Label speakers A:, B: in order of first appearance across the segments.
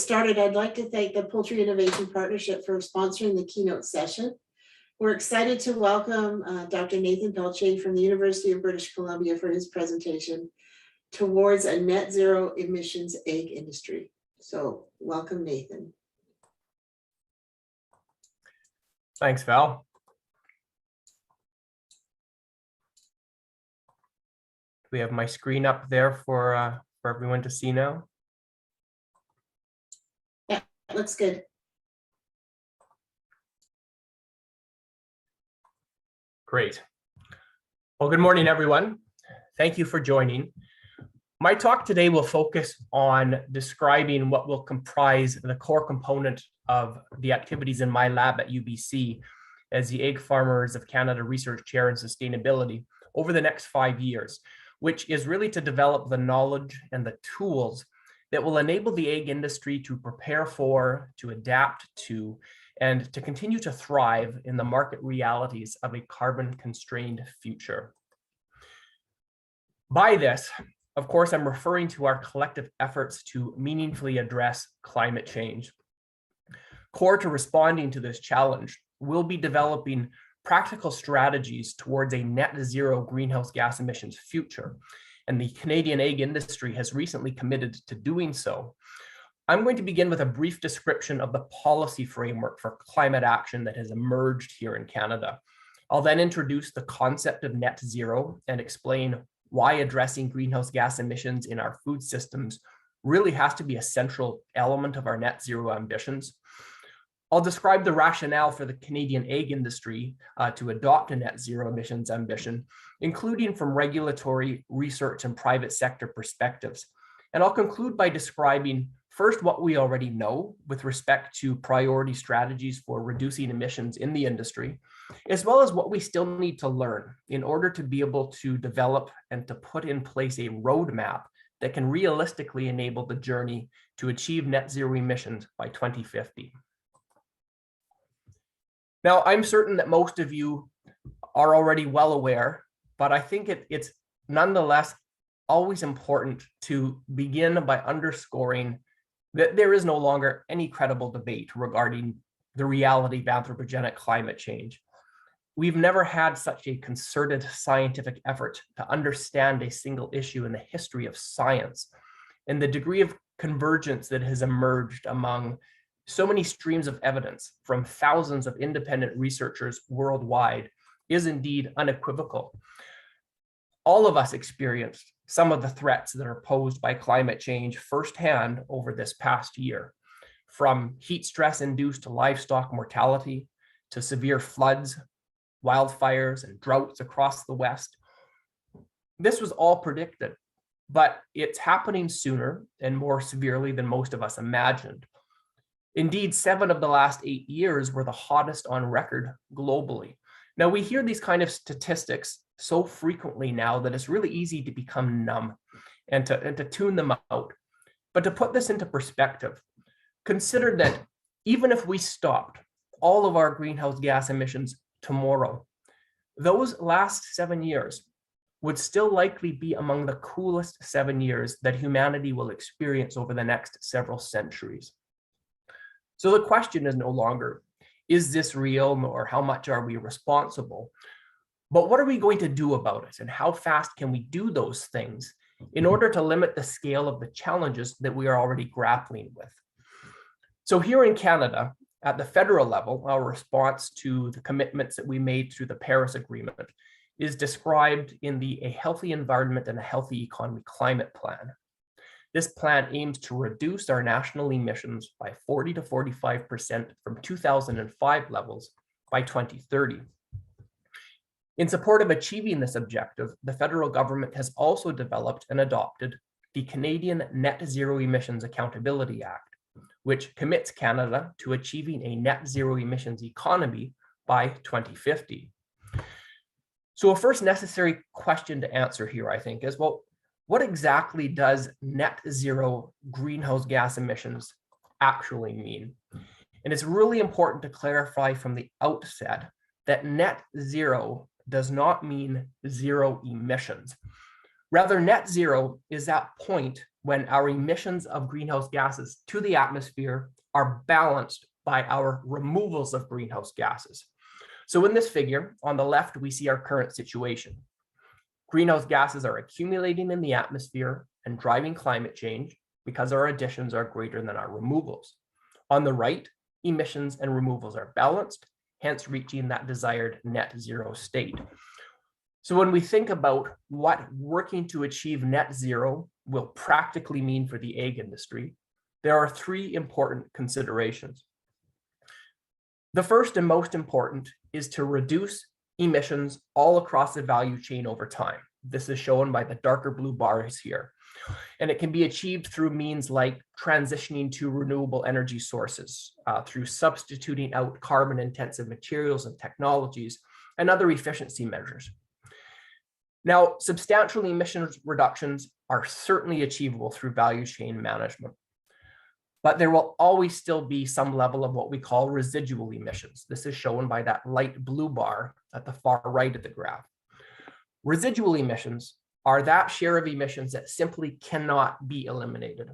A: started, I'd like to thank the Poultry Innovation Partnership for sponsoring the keynote session. We're excited to welcome Dr. Nathan Pelletier from the University of British Columbia for his presentation towards a net zero emissions egg industry. So welcome, Nathan.
B: Thanks, Val. We have my screen up there for everyone to see now.
A: Yeah, that looks good.
B: Great. Well, good morning, everyone. Thank you for joining. My talk today will focus on describing what will comprise the core component of the activities in my lab at UBC as the Egg Farmers of Canada Research Chair in Sustainability over the next 5 years, which is really to develop the knowledge and the tools that will enable the egg industry to prepare for, to adapt to, and to continue to thrive in the market realities of a carbon-constrained future. By this, of course, I'm referring to our collective efforts to meaningfully address climate change. Core to responding to this challenge will be developing practical strategies towards a net zero greenhouse gas emissions future, and the Canadian egg industry has recently committed to doing so. I'm going to begin with a brief description of the policy framework for climate action that has emerged here in Canada. I'll then introduce the concept of net zero and explain why addressing greenhouse gas emissions in our food systems really has to be a central element of our net zero ambitions. I'll describe the rationale for the Canadian egg industry to adopt a net zero emissions ambition, including from regulatory, research, and private sector perspectives. And I'll conclude by describing first what we already know with respect to priority strategies for reducing emissions in the industry, as well as what we still need to learn in order to be able to develop and to put in place a roadmap that can realistically enable the journey to achieve net zero emissions by 2050. Now, I'm certain that most of you are already well aware, but I think it's nonetheless always important to begin by underscoring that there is no longer any credible debate regarding the reality of anthropogenic climate change. We've never had such a concerted scientific effort to understand a single issue in the history of science, and the degree of convergence that has emerged among so many streams of evidence from thousands of independent researchers worldwide is indeed unequivocal. All of us experienced some of the threats that are posed by climate change firsthand over this past year, from heat stress-induced livestock mortality to severe floods, wildfires, and droughts across the West. This was all predicted, but it's happening sooner and more severely than most of us imagined. Indeed, 7 of the last 8 years were the hottest on record globally. Now, we hear these kind of statistics so frequently now that it's really easy to become numb and to tune them out. But to put this into perspective, consider that even if we stopped all of our greenhouse gas emissions tomorrow, those last 7 years would still likely be among the coolest 7 years that humanity will experience over the next several centuries. So the question is no longer, is this real, or how much are we responsible? But what are we going to do about it, and how fast can we do those things in order to limit the scale of the challenges that we are already grappling with? So here in Canada, at the federal level, our response to the commitments that we made through the Paris Agreement is described in the A Healthy Environment and a Healthy Economy Climate Plan. This plan aims to reduce our national emissions by 40 to 45% from 2005 levels by 2030. In support of achieving this objective, the federal government has also developed and adopted the Canadian Net Zero Emissions Accountability Act, which commits Canada to achieving a net zero emissions economy by 2050. So a first necessary question to answer here, I think, is, well, what exactly does net zero greenhouse gas emissions actually mean? And it's really important to clarify from the outset that net zero does not mean zero emissions. Rather, net zero is that point when our emissions of greenhouse gases to the atmosphere are balanced by our removals of greenhouse gases. So in this figure, on the left, we see our current situation. Greenhouse gases are accumulating in the atmosphere and driving climate change because our additions are greater than our removals. On the right, emissions and removals are balanced, hence reaching that desired net zero state. So when we think about what working to achieve net zero will practically mean for the egg industry, there are three important considerations. The first and most important is to reduce emissions all across the value chain over time. This is shown by the darker blue bars here. And it can be achieved through means like transitioning to renewable energy sources, through substituting out carbon-intensive materials and technologies, and other efficiency measures. Now, substantial emissions reductions are certainly achievable through value chain management, but there will always still be some level of what we call residual emissions. This is shown by that light blue bar at the far right of the graph. Residual emissions are that share of emissions that simply cannot be eliminated.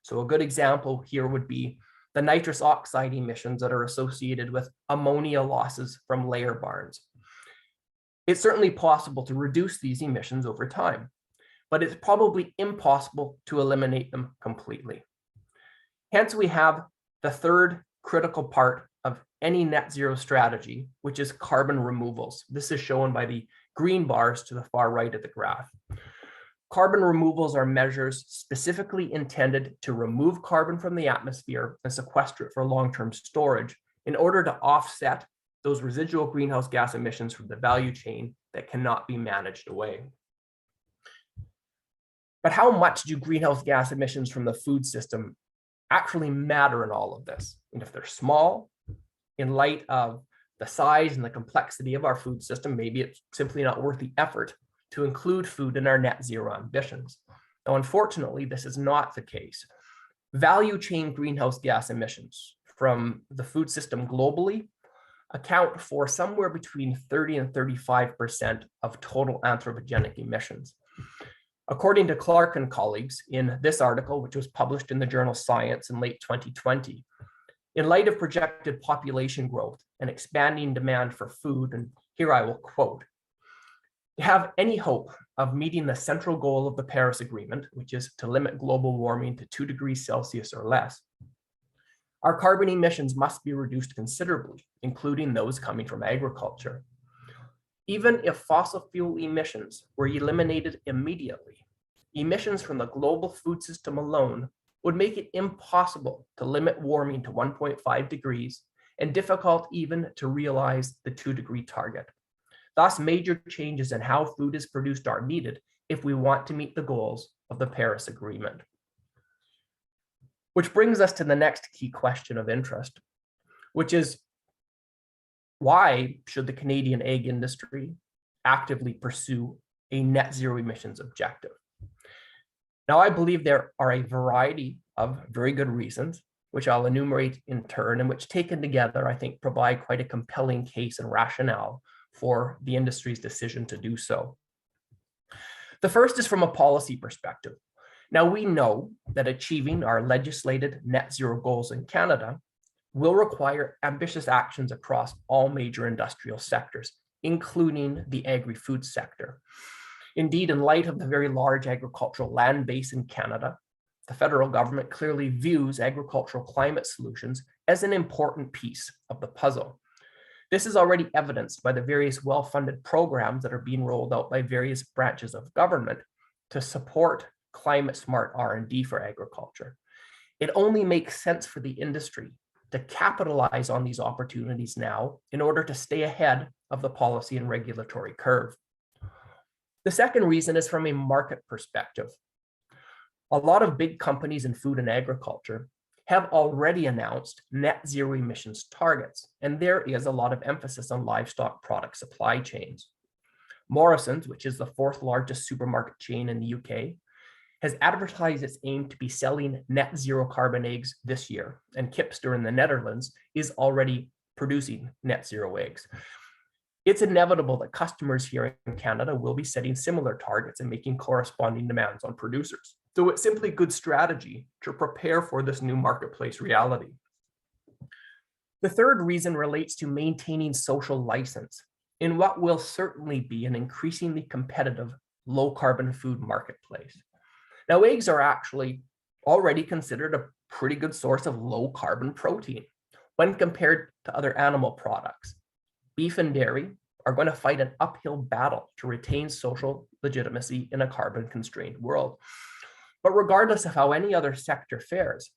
B: So a good example here would be the nitrous oxide emissions that are associated with ammonia losses from layer barns. It's certainly possible to reduce these emissions over time, but it's probably impossible to eliminate them completely. Hence, we have the third critical part of any net zero strategy, which is carbon removals. This is shown by the green bars to the far right of the graph. Carbon removals are measures specifically intended to remove carbon from the atmosphere and sequester it for long-term storage in order to offset those residual greenhouse gas emissions from the value chain that cannot be managed away. But how much do greenhouse gas emissions from the food system actually matter in all of this? And if they're small, in light of the size and the complexity of our food system, maybe it's simply not worth the effort to include food in our net zero ambitions. Now, unfortunately, this is not the case. Value chain greenhouse gas emissions from the food system globally account for somewhere between 30 and 35% of total anthropogenic emissions. According to Clark and colleagues in this article, which was published in the journal Science in late 2020, in light of projected population growth and expanding demand for food, and here I will quote, "To have any hope of meeting the central goal of the Paris Agreement, which is to limit global warming to 2 degrees Celsius or less, our carbon emissions must be reduced considerably, including those coming from agriculture. Even if fossil fuel emissions were eliminated immediately, emissions from the global food system alone would make it impossible to limit warming to 1.5 degrees and difficult even to realize the 2-degree target. Thus, major changes in how food is produced are needed if we want to meet the goals of the Paris Agreement." Which brings us to the next key question of interest, which is, why should the Canadian egg industry actively pursue a net zero emissions objective? Now, I believe there are a variety of very good reasons, which I'll enumerate in turn, and which taken together, I think, provide quite a compelling case and rationale for the industry's decision to do so. The first is from a policy perspective. Now, we know that achieving our legislated net zero goals in Canada will require ambitious actions across all major industrial sectors, including the agri-food sector. Indeed, in light of the very large agricultural land base in Canada, the federal government clearly views agricultural climate solutions as an important piece of the puzzle. This is already evidenced by the various well-funded programs that are being rolled out by various branches of government to support climate-smart R&D for agriculture. It only makes sense for the industry to capitalize on these opportunities now in order to stay ahead of the policy and regulatory curve. The second reason is from a market perspective. A lot of big companies in food and agriculture have already announced net zero emissions targets, and there is a lot of emphasis on livestock product supply chains. Morrisons, which is the 4th largest supermarket chain in the UK, has advertised its aim to be selling net zero carbon eggs this year, and Kipster in the Netherlands is already producing net zero eggs. it's inevitable that customers here in Canada will be setting similar targets and making corresponding demands on producers. So it's simply good strategy to prepare for this new marketplace reality. The third reason relates to maintaining social license in what will certainly be an increasingly competitive low carbon food marketplace. Now, eggs are actually already considered a pretty good source of low carbon protein when compared to other animal products. Beef and dairy are going to fight an uphill battle to retain social legitimacy in a carbon constrained world. But regardless of how any other sector fares,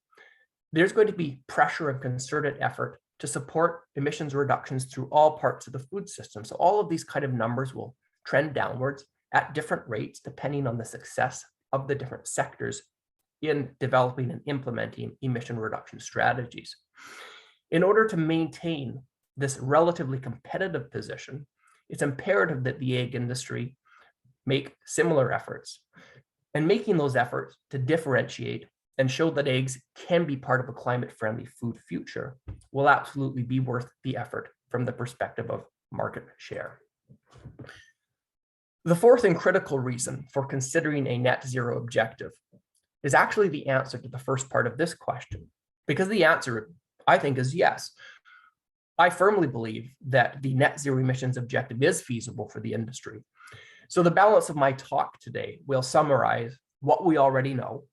B: there's going to be pressure and concerted effort to support emissions reductions through all parts of the food system. So all of these kind of numbers will trend downwards at different rates depending on the success of the different sectors in developing and implementing emission reduction strategies. In order to maintain this relatively competitive position, it's imperative that the egg industry make similar efforts, and making those efforts to differentiate and show that eggs can be part of a climate-friendly food future will absolutely be worth the effort from the perspective of market share. The fourth and critical reason for considering a net zero objective is actually the answer to the first part of this question, because the answer, I think, is yes. I firmly believe that the net zero emissions objective is feasible for the industry. So the balance of my talk today will summarize what we already know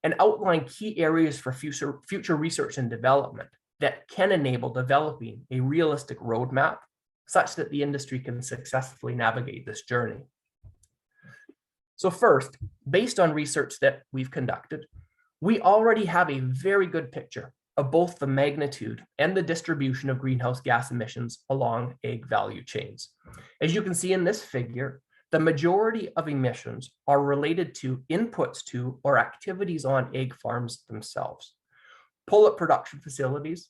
B: and outline key areas for future research and development that can enable developing a realistic roadmap such that the industry can successfully navigate this journey. So first, based on research that we've conducted, we already have a very good picture of both the magnitude and the distribution of greenhouse gas emissions along egg value chains. As you can see in this figure, the majority of emissions are related to inputs to or activities on egg farms themselves. Pullet production facilities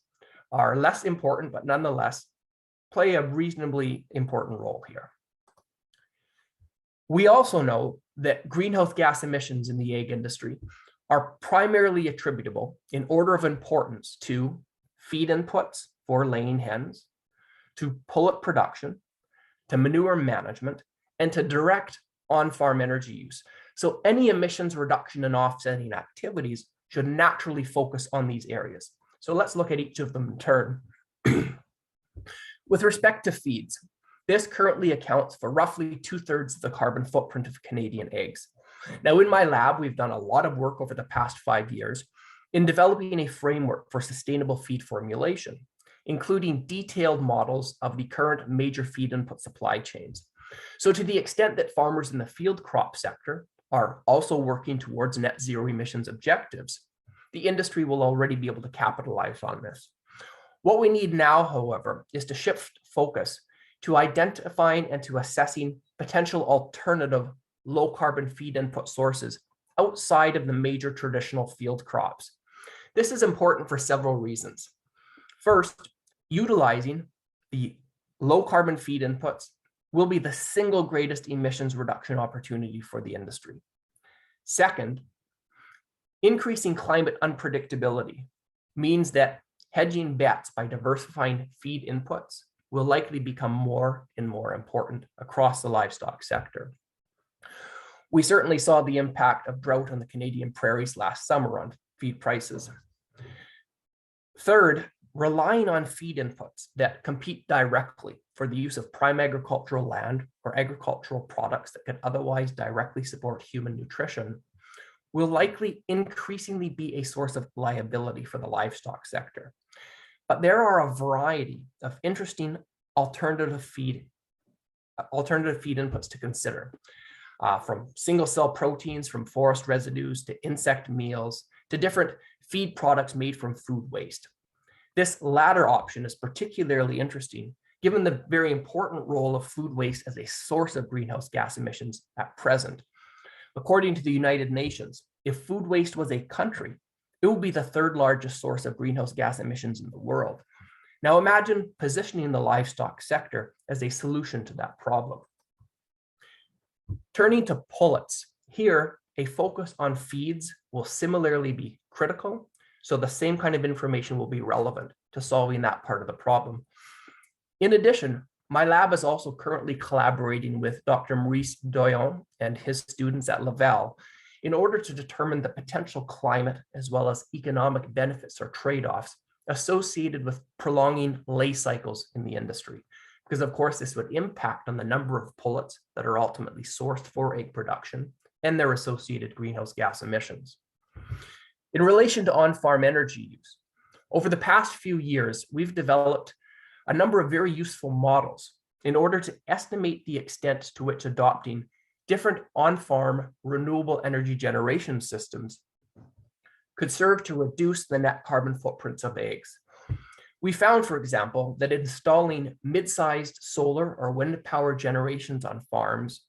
B: are less important, but nonetheless play a reasonably important role here. We also know that greenhouse gas emissions in the egg industry are primarily attributable in order of importance to feed inputs for laying hens, to pullet production, to manure management, and to direct on-farm energy use. So any emissions reduction and offsetting activities should naturally focus on these areas. So let's look at each of them in turn. With respect to feeds, this currently accounts for roughly 2/3 of the carbon footprint of Canadian eggs. Now, in my lab, we've done a lot of work over the past 5 years in developing a framework for sustainable feed formulation, including detailed models of the current major feed input supply chains. So to the extent that farmers in the field crop sector are also working towards net zero emissions objectives, the industry will already be able to capitalize on this. What we need now, however, is to shift focus to identifying and to assessing potential alternative low carbon feed input sources outside of the major traditional field crops. This is important for several reasons. First, utilizing the low carbon feed inputs will be the single greatest emissions reduction opportunity for the industry. Second, increasing climate unpredictability means that hedging bets by diversifying feed inputs will likely become more and more important across the livestock sector. We certainly saw the impact of drought on the Canadian prairies last summer on feed prices. Third, relying on feed inputs that compete directly for the use of prime agricultural land or agricultural products that could otherwise directly support human nutrition will likely increasingly be a source of liability for the livestock sector. But there are a variety of interesting alternative feed inputs to consider, from single cell proteins from forest residues to insect meals to different feed products made from food waste. This latter option is particularly interesting given the very important role of food waste as a source of greenhouse gas emissions at present. According to the United Nations, if food waste was a country, it would be the third largest source of greenhouse gas emissions in the world. Now imagine positioning the livestock sector as a solution to that problem. Turning to pullets, here a focus on feeds will similarly be critical, so the same kind of information will be relevant to solving that part of the problem. In addition, my lab is also currently collaborating with Dr. Maurice Doyon and his students at Laval in order to determine the potential climate as well as economic benefits or trade-offs associated with prolonging lay cycles in the industry. Because of course, this would impact on the number of pullets that are ultimately sourced for egg production and their associated greenhouse gas emissions. In relation to on-farm energy use, over the past few years, we've developed a number of very useful models in order to estimate the extent to which adopting different on-farm renewable energy generation systems could serve to reduce the net carbon footprints of eggs. We found, for example, that installing mid-sized solar or wind power generations on farms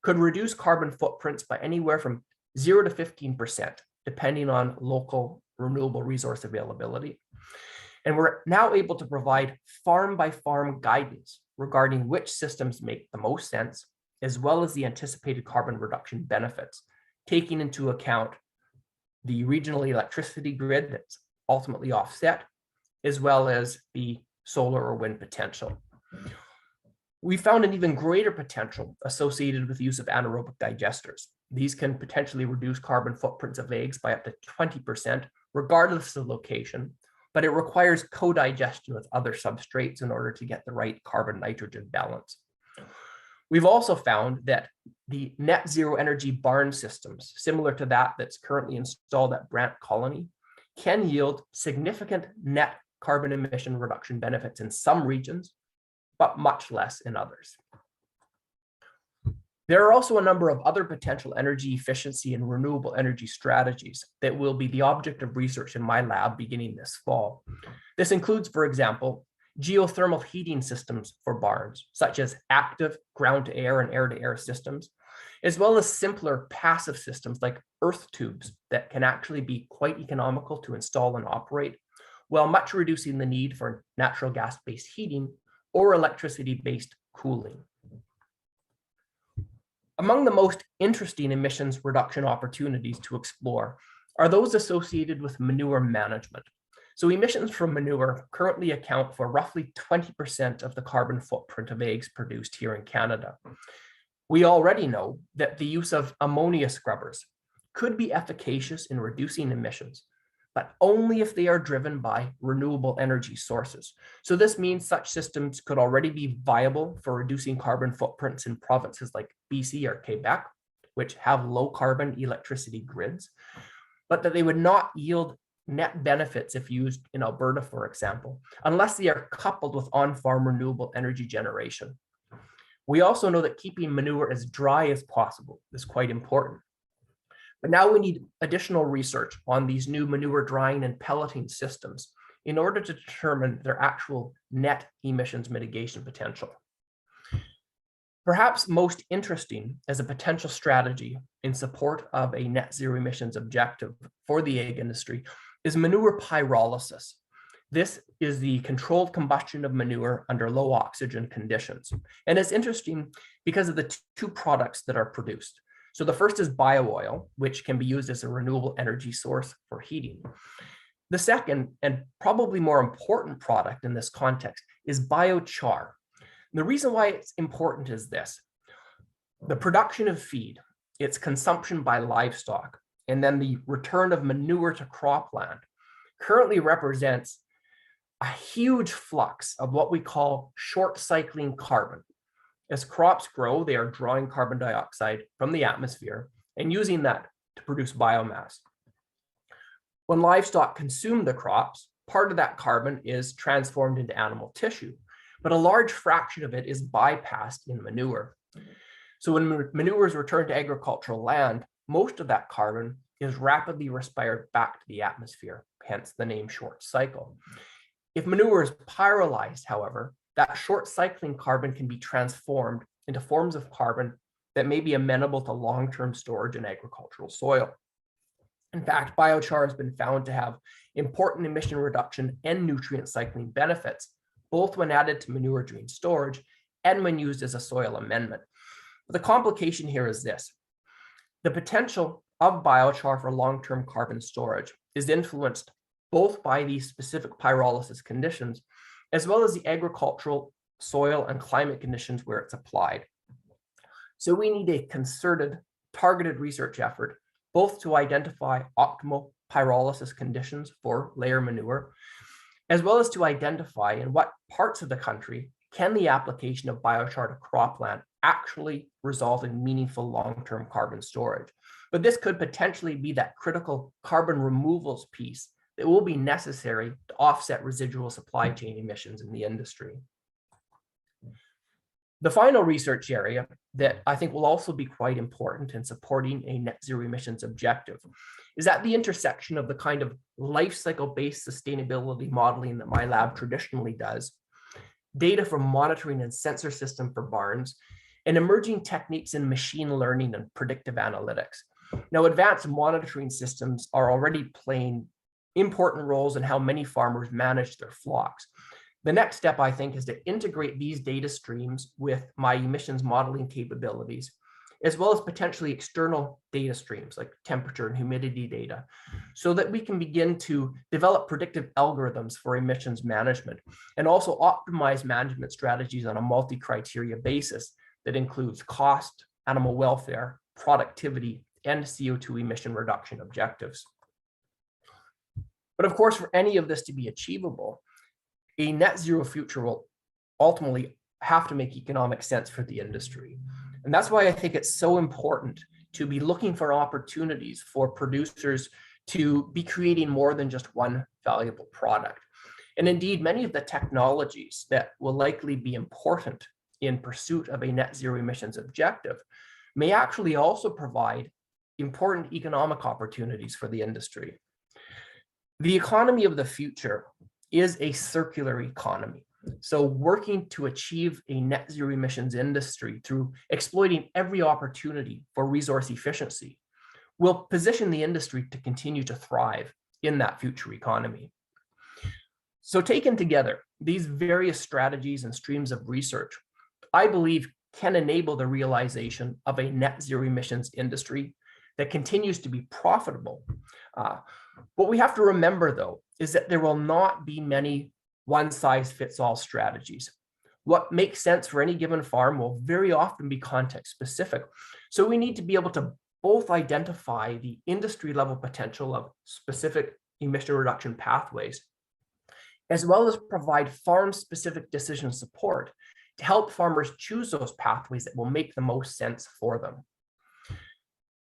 B: could reduce carbon footprints by anywhere from 0 to 15%, depending on local renewable resource availability. And we're now able to provide farm-by-farm guidance regarding which systems make the most sense, as well as the anticipated carbon reduction benefits, taking into account the regional electricity grid that's ultimately offset, as well as the solar or wind potential. We found an even greater potential associated with the use of anaerobic digesters. These can potentially reduce carbon footprints of eggs by up to 20%, regardless of location, but it requires co-digestion with other substrates in order to get the right carbon-nitrogen balance. We've also found that the net zero energy barn systems, similar to that that's currently installed at Brant Colony, can yield significant net carbon emission reduction benefits in some regions, but much less in others. There are also a number of other potential energy efficiency and renewable energy strategies that will be the object of research in my lab beginning this fall. This includes, for example, geothermal heating systems for barns, such as active ground-to-air and air-to-air systems, as well as simpler passive systems like earth tubes that can actually be quite economical to install and operate, while much reducing the need for natural gas-based heating or electricity-based cooling. Among the most interesting emissions reduction opportunities to explore are those associated with manure management. So emissions from manure currently account for roughly 20% of the carbon footprint of eggs produced here in Canada. We already know that the use of ammonia scrubbers could be efficacious in reducing emissions, but only if they are driven by renewable energy sources. So this means such systems could already be viable for reducing carbon footprints in provinces like BC or Quebec, which have low carbon electricity grids, but that they would not yield net benefits if used in Alberta, for example, unless they are coupled with on-farm renewable energy generation. We also know that keeping manure as dry as possible is quite important. But now we need additional research on these new manure drying and pelleting systems in order to determine their actual net emissions mitigation potential. Perhaps most interesting as a potential strategy in support of a net zero emissions objective for the egg industry is manure pyrolysis. This is the controlled combustion of manure under low oxygen conditions. And it's interesting because of the two products that are produced. So the first is bio-oil, which can be used as a renewable energy source for heating. The second, and probably more important product in this context, is biochar. The reason why it's important is this. The production of feed, its consumption by livestock, and then the return of manure to cropland currently represents a huge flux of what we call short cycling carbon. As crops grow, they are drawing carbon dioxide from the atmosphere and using that to produce biomass. When livestock consume the crops, part of that carbon is transformed into animal tissue, but a large fraction of it is bypassed in manure. So when manure is returned to agricultural land, most of that carbon is rapidly respired back to the atmosphere, hence the name short cycle. If manure is pyrolyzed, however, that short cycling carbon can be transformed into forms of carbon that may be amenable to long-term storage in agricultural soil. In fact, biochar has been found to have important emission reduction and nutrient cycling benefits, both when added to manure during storage and when used as a soil amendment. But the complication here is this. The potential of biochar for long-term carbon storage is influenced both by these specific pyrolysis conditions, as well as the agricultural soil, and climate conditions where it's applied. So we need a concerted, targeted research effort, both to identify optimal pyrolysis conditions for layer manure, as well as to identify in what parts of the country can the application of biochar to cropland actually result in meaningful long-term carbon storage. But this could potentially be that critical carbon removals piece that will be necessary to offset residual supply chain emissions in the industry. The final research area that I think will also be quite important in supporting a net zero emissions objective is at the intersection of the kind of life cycle-based sustainability modeling that my lab traditionally does, data from monitoring and sensor system for barns, and emerging techniques in machine learning and predictive analytics. Now, advanced monitoring systems are already playing important roles in how many farmers manage their flocks. The next step, I think, is to integrate these data streams with my emissions modeling capabilities, as well as potentially external data streams like temperature and humidity data, so that we can begin to develop predictive algorithms for emissions management and also optimize management strategies on a multi-criteria basis that includes cost, animal welfare, productivity, and CO2 emission reduction objectives. But of course, for any of this to be achievable, a net zero future will ultimately have to make economic sense for the industry. And that's why I think it's so important to be looking for opportunities for producers to be creating more than just one valuable product. And indeed, many of the technologies that will likely be important in pursuit of a net zero emissions objective may actually also provide important economic opportunities for the industry. The economy of the future is a circular economy. So working to achieve a net zero emissions industry through exploiting every opportunity for resource efficiency will position the industry to continue to thrive in that future economy. So taken together, these various strategies and streams of research, I believe, can enable the realization of a net zero emissions industry that continues to be profitable. What we have to remember, though, is that there will not be many one-size-fits-all strategies. What makes sense for any given farm will very often be context-specific. So we need to be able to both identify the industry-level potential of specific emission reduction pathways, as well as provide farm-specific decision support to help farmers choose those pathways that will make the most sense for them.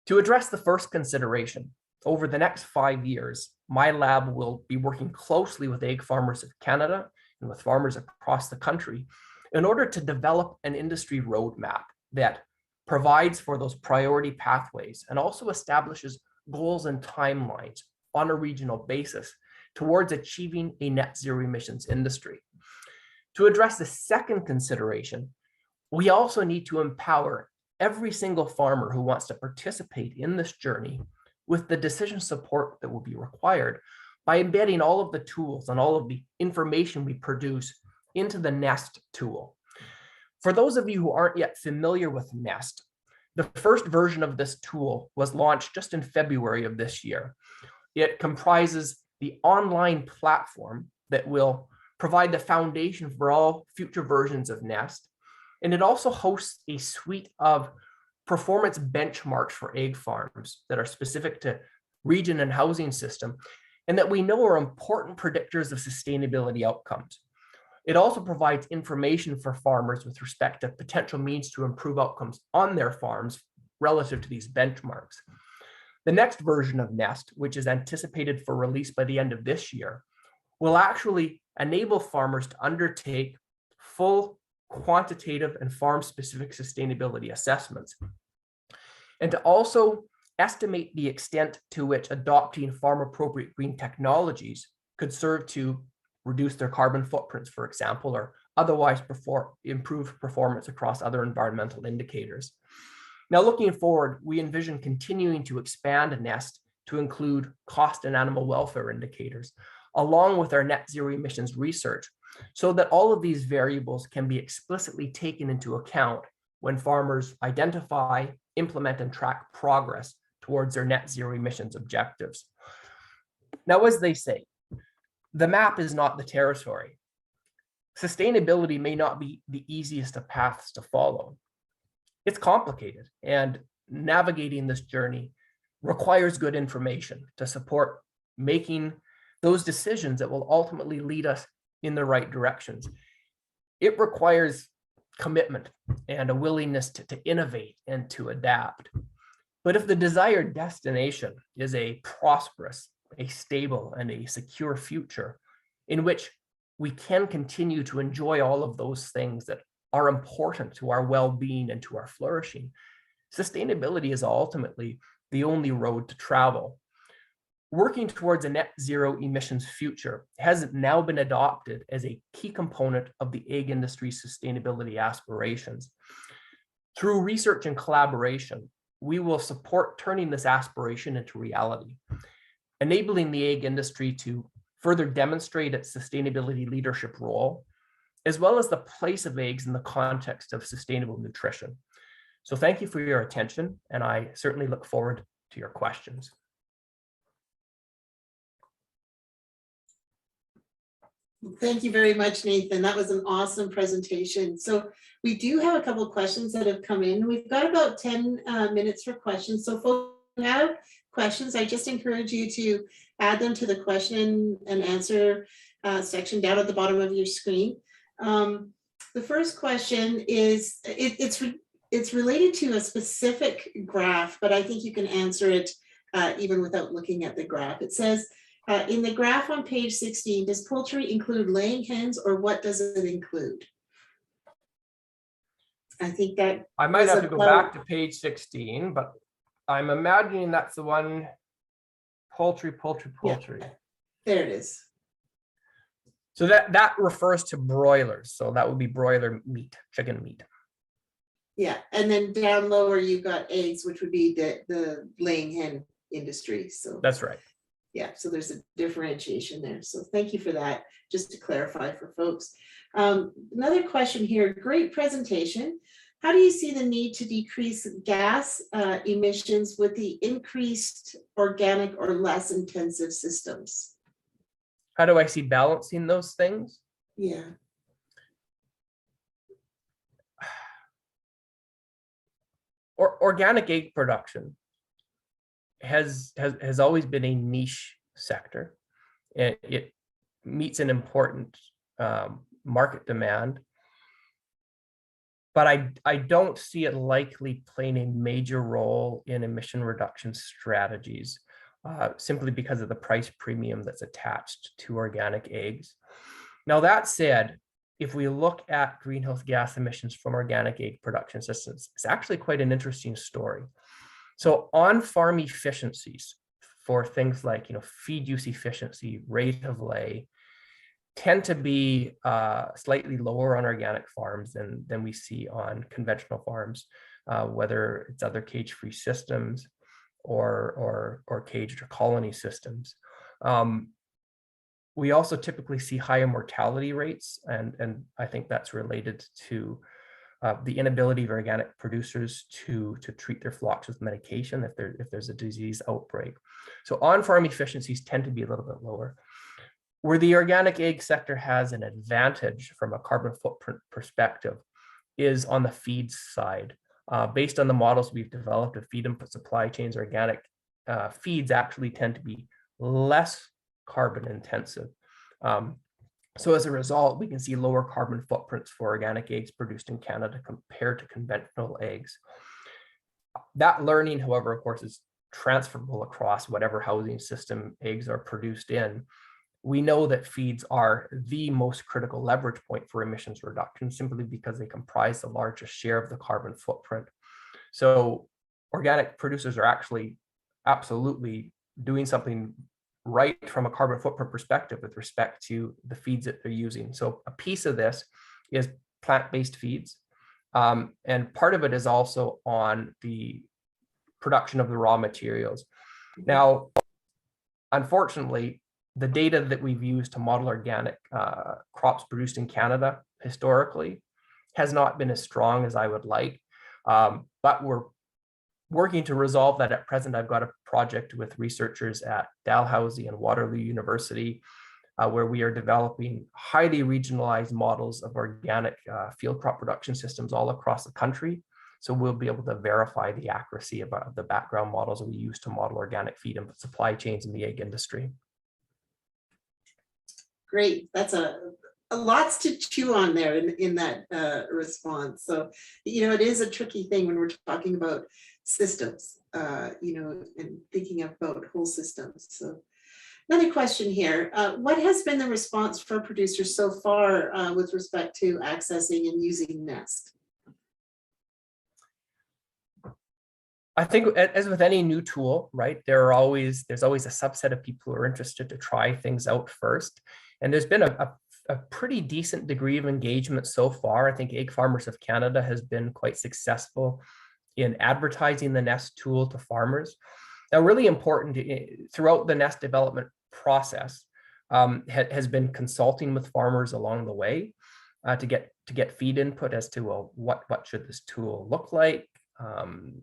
B: To address the first consideration, over the next 5 years, my lab will be working closely with egg farmers of Canada and with farmers across the country in order to develop an industry roadmap that provides for those priority pathways and also establishes goals and timelines on a regional basis towards achieving a net zero emissions industry. To address the second consideration, we also need to empower every single farmer who wants to participate in this journey with the decision support that will be required by embedding all of the tools and all of the information we produce into the NEST tool. For those of you who aren't yet familiar with NEST, the first version of this tool was launched just in February of this year. It comprises the online platform that will provide the foundation for all future versions of NEST. And it also hosts a suite of performance benchmarks for egg farms that are specific to region and housing system, and that we know are important predictors of sustainability outcomes. It also provides information for farmers with respect to potential means to improve outcomes on their farms relative to these benchmarks. The next version of NEST, which is anticipated for release by the end of this year, will actually enable farmers to undertake full quantitative and farm-specific sustainability assessments, and to also estimate the extent to which adopting farm-appropriate green technologies could serve to reduce their carbon footprints, for example, or otherwise improve performance across other environmental indicators. Now, looking forward, we envision continuing to expand NEST to include cost and animal welfare indicators, along with our net zero emissions research, so that all of these variables can be explicitly taken into account when farmers identify, implement, and track progress towards their net zero emissions objectives. Now, as they say, the map is not the territory. sustainability may not be the easiest of paths to follow. It's complicated, and navigating this journey requires good information to support making those decisions that will ultimately lead us in the right directions. It requires commitment and a willingness to innovate and to adapt. But if the desired destination is a prosperous, a stable, and a secure future in which we can continue to enjoy all of those things that are important to our well-being and to our flourishing, sustainability is ultimately the only road to travel. Working towards a net zero emissions future has now been adopted as a key component of the egg industry's sustainability aspirations. Through research and collaboration, we will support turning this aspiration into reality, enabling the egg industry to further demonstrate its sustainability leadership role, as well as the place of eggs in the context of sustainable nutrition. So thank you for your attention, and I certainly look forward to your questions.
A: Thank you very much, Nathan. That was an awesome presentation. So we do have a couple of questions that have come in. We've got about 10 minutes for questions. So folks who have questions, I just encourage you to add them to the question and answer section down at the bottom of your screen. The first question is, it's related to a specific graph, but I think you can answer it even without looking at the graph. It says, in the graph on page 16, does poultry include laying hens, or what does it include? I think that
B: I might have to go back to page 16, but I'm imagining that's the one, poultry.
A: Yeah, there it is.
B: So that refers to broilers. So that would be broiler meat, chicken meat.
A: Yeah, and then down lower you've got eggs, which would be the laying hen industry. So
B: that's right.
A: Yeah, so there's a differentiation there. So thank you for that, just to clarify for folks. Another question here, great presentation. How do you see the need to decrease gas emissions with the increased organic or less intensive systems?
B: How do I see balancing those things?
A: Yeah.
B: Organic egg production has always been a niche sector. It meets an important market demand, but I don't see it likely playing a major role in emission reduction strategies, simply because of the price premium that's attached to organic eggs. Now, that said, if we look at greenhouse gas emissions from organic egg production systems, it's actually quite an interesting story. So on-farm efficiencies for things like, feed use efficiency, rate of lay, tend to be slightly lower on organic farms than we see on conventional farms, whether it's other cage-free systems or caged or colony systems. We also typically see higher mortality rates, and I think that's related to the inability of organic producers to treat their flocks with medication if there's a disease outbreak. So on-farm efficiencies tend to be a little bit lower. Where the organic egg sector has an advantage from a carbon footprint perspective is on the feed side. Based on the models we've developed of feed input supply chains, organic feeds actually tend to be less carbon intensive. So as a result, we can see lower carbon footprints for organic eggs produced in Canada compared to conventional eggs. That learning, however, of course, is transferable across whatever housing system eggs are produced in. We know that feeds are the most critical leverage point for emissions reduction, simply because they comprise the largest share of the carbon footprint. So organic producers are actually absolutely doing something right from a carbon footprint perspective with respect to the feeds that they're using. So a piece of this is plant-based feeds. And part of it is also on the production of the raw materials. Now, unfortunately, the data that we've used to model organic crops produced in Canada historically has not been as strong as I would like, but we're working to resolve that at present. I've got a project with researchers at Dalhousie and Waterloo University where we are developing highly regionalized models of organic field crop production systems all across the country. So we'll be able to verify the accuracy of the background models that we use to model organic feed and supply chains in the egg industry.
A: Great, that's a lots to chew on there in that response. So, it is a tricky thing when we're talking about systems, and thinking about whole systems. So another question here, what has been the response for producers so far with respect to accessing and using Nest?
B: I think as with any new tool, right, there's always a subset of people who are interested to try things out first. And there's been a pretty decent degree of engagement so far. I think Egg Farmers of Canada has been quite successful in advertising the Nest tool to farmers. Now, really important throughout the Nest development process has been consulting with farmers along the way to get feed input as to, well, what should this tool look like?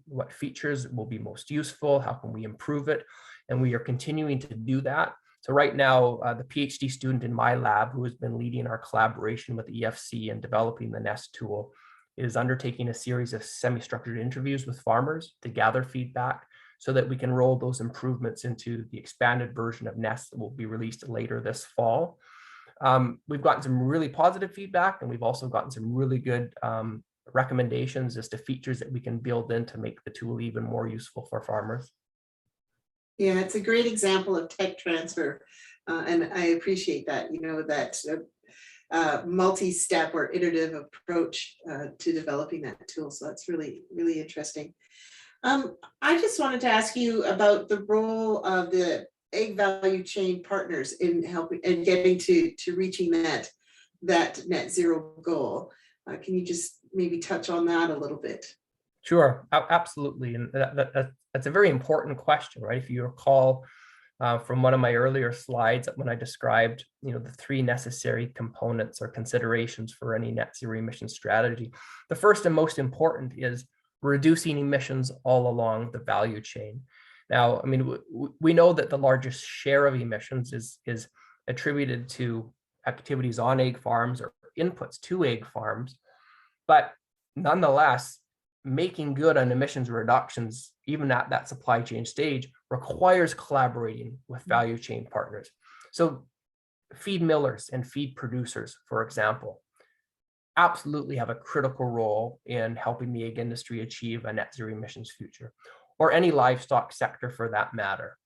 B: What features will be most useful? How can we improve it? And we are continuing to do that. So right now, the PhD student in my lab, who has been leading our collaboration with the EFC in developing the Nest tool, is undertaking a series of semi-structured interviews with farmers to gather feedback so that we can roll those improvements into the expanded version of Nest that will be released later this fall. We've gotten some really positive feedback, and we've also gotten some really good recommendations as to features that we can build in to make the tool even more useful for farmers.
A: Yeah, it's a great example of tech transfer, and I appreciate that, that multi-step or iterative approach to developing that tool. So that's really, really interesting. I just wanted to ask you about the role of the egg value chain partners in helping and getting to reaching that net zero goal. Can you just maybe touch on that a little bit?
B: Sure, absolutely. And that's a very important question, right? If you recall from one of my earlier slides when I described, the three necessary components or considerations for any net zero emission strategy, the first and most important is reducing emissions all along the value chain. Now, I mean, we know that the largest share of emissions is attributed to activities on egg farms or inputs to egg farms, but nonetheless, making good on emissions reductions, even at that supply chain stage, requires collaborating with value chain partners. So feed millers and feed producers, for example, absolutely have a critical role in helping the egg industry achieve a net zero emissions future, or any livestock sector for that matter.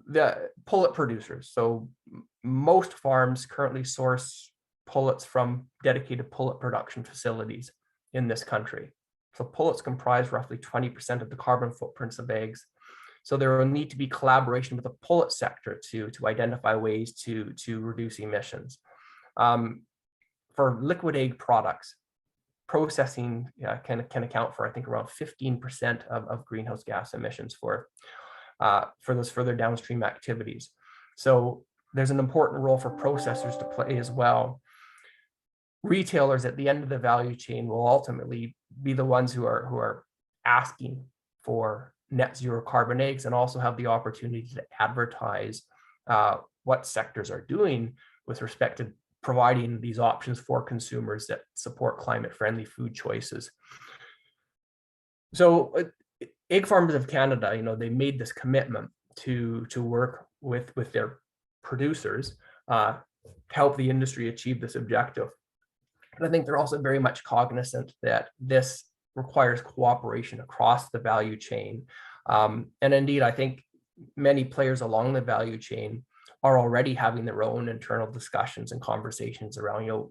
B: The pullet producers, so most farms currently source pullets from dedicated pullet production facilities in this country. So pullets comprise roughly 20% of the carbon footprints of eggs. So there will need to be collaboration with the pullet sector to identify ways to reduce emissions. For liquid egg products, processing can account for, I think, around 15% of greenhouse gas emissions for those further downstream activities. So there's an important role for processors to play as well. Retailers at the end of the value chain will ultimately be the ones who are asking for net zero carbon eggs, and also have the opportunity to advertise what sectors are doing with respect to providing these options for consumers that support climate-friendly food choices. So Egg Farmers of Canada, they made this commitment to work with their producers to help the industry achieve this objective. But I think they're also very much cognizant that this requires cooperation across the value chain. And indeed, I think many players along the value chain are already having their own internal discussions and conversations around,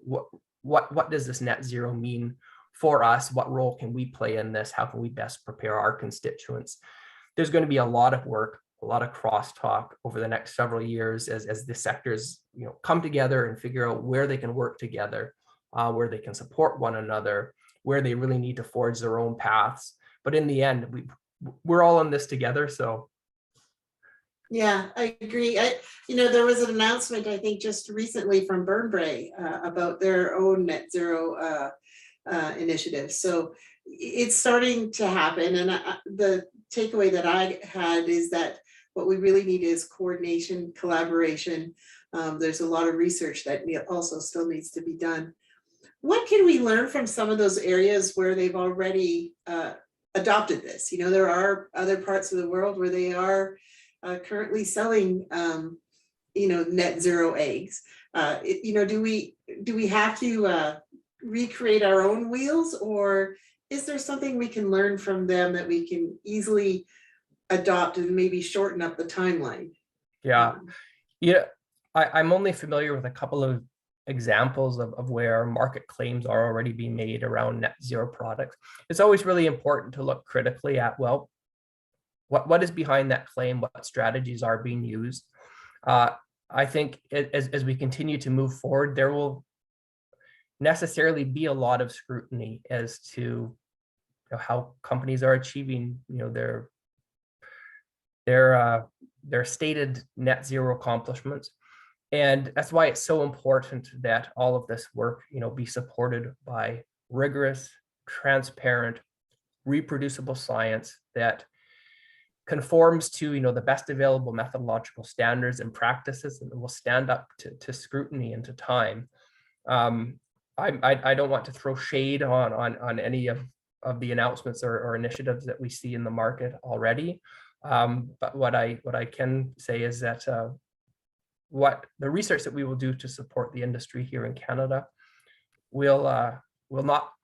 B: what does this net zero mean for us? What role can we play in this? How can we best prepare our constituents? There's going to be a lot of work, a lot of crosstalk over the next several years as the sectors, come together and figure out where they can work together, where they can support one another, where they really need to forge their own paths. But in the end, we're all in this together. So.
A: Yeah, I agree. There was an announcement, I think, just recently from Burnbrae about their own net zero initiative. So it's starting to happen. And the takeaway that I had is that What we really need is coordination, collaboration. There's a lot of research that also still needs to be done. What can we learn from some of those areas where they've already adopted this? You know, there are other parts of the world where they are currently selling, you know, net zero eggs. You know, do we have to recreate our own wheels, or is there something we can learn from them that we can easily adopt and maybe shorten up the timeline?
B: Yeah, yeah. I'm only familiar with a couple of examples of where market claims are already being made around net zero products. It's always really important to look critically at, well, what is behind that claim, what strategies are being used. I think as we continue to move forward, there will necessarily be a lot of scrutiny as to, you know, how companies are achieving, you know, their stated net zero accomplishments. And that's why it's so important that all of this work, you know, be supported by rigorous, transparent, reproducible science that conforms to, you know, the best available methodological standards and practices, and will stand up to scrutiny and to time. I don't want to throw shade on any of the announcements or initiatives that we see in the market already. But what I can say is that what the research that we will do to support the industry here in Canada will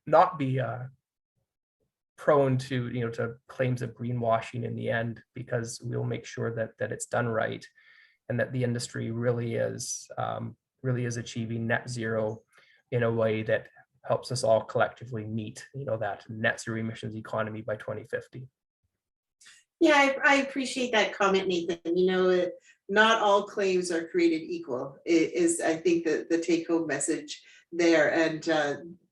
B: not be prone to, you know, to claims of greenwashing in the end, because we'll make sure that it's done right, and that the industry really is achieving net zero in a way that helps us all collectively meet, you know, that net zero emissions economy by 2050.
A: Yeah, I appreciate that comment, Nathan. You know, not all claims are created equal. It is, I think, the take-home message there. And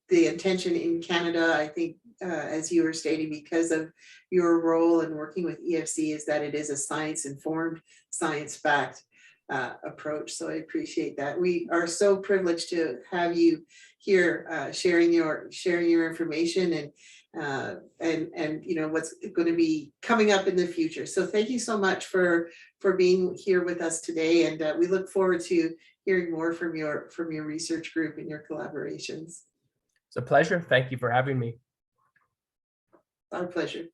A: the intention in Canada, I think, as you were stating, because of your role in working with EFC, is that it is a science-informed, science-backed approach. So I appreciate that. We are so privileged to have you here, sharing your information and you know what's going to be coming up in the future. So thank you so much for being here with us today, and we look forward to hearing more from your research group and your collaborations.
B: It's a pleasure. Thank you for having me.
A: Our pleasure.